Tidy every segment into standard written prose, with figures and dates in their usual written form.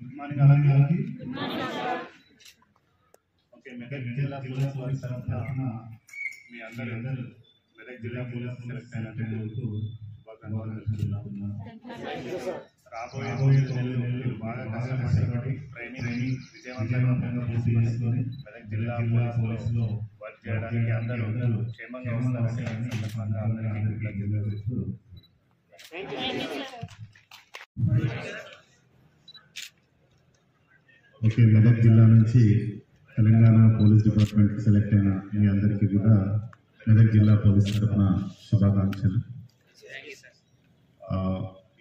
Good morning అలాగే. Okay, Medak జిల్లా police వారి తరఫున మీ అందరూ మెదక్ జిల్లా పోలీస్ సెలెక్ట్ అయినందుకు శుభాకాంక్షలు తెలుపుతున్నాను. రాబోయే రోజుల్లో బాగా కష్టపడి ట్రైనింగ్ విజయవంతంగా పూర్తి చేసుకొని మెదక్ జిల్లా పోలీసులో వర్క్ చేయడానికి అందరూ క్షేమంగా వస్తారని సందర్భంగా అందరికీ ఓకే, మెదక్ జిల్లా నుంచి తెలంగాణ పోలీస్ డిపార్ట్మెంట్కి సెలెక్ట్ అయిన మీ అందరికీ కూడా మెదక్ జిల్లా పోలీస్ తరఫున శుభాకాంక్షలు.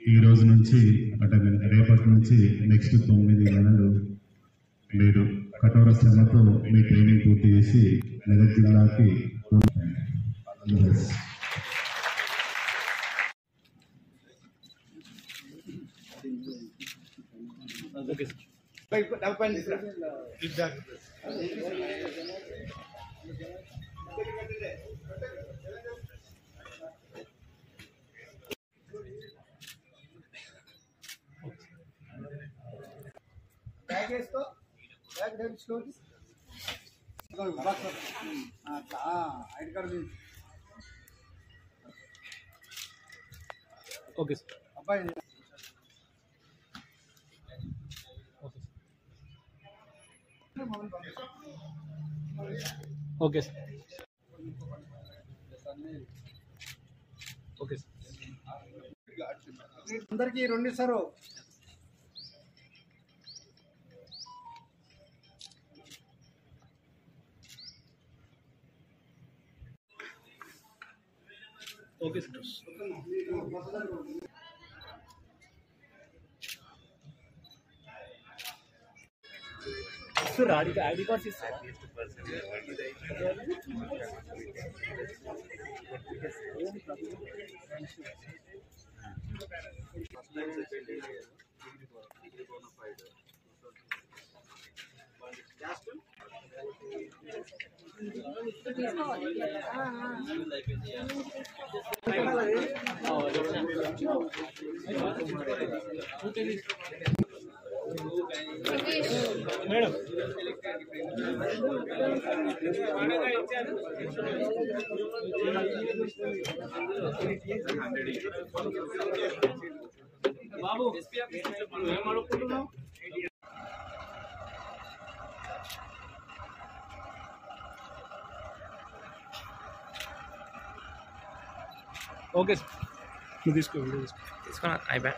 ఈ రోజు నుంచి అంటే రేపటి నుంచి నెక్స్ట్ 9 నెలలు మీరు కఠోర శ్రమతో మీ ట్రైనింగ్ పూర్తి చేసి మెదక్ జిల్లాకి बैग है इसको बैग डेट स्टोर हाँ ऐड कर दी ओके सर अब्बाई ओके सर ओके सर अंदर की रोंडी सरो okay sir sir ID card madam బాబు ఏం అడుగుతున్నావు? ఓకే సార్ నువ్వు తీసుకో వీడియో తీసుకో తీసుకున్నా అయిపోయా.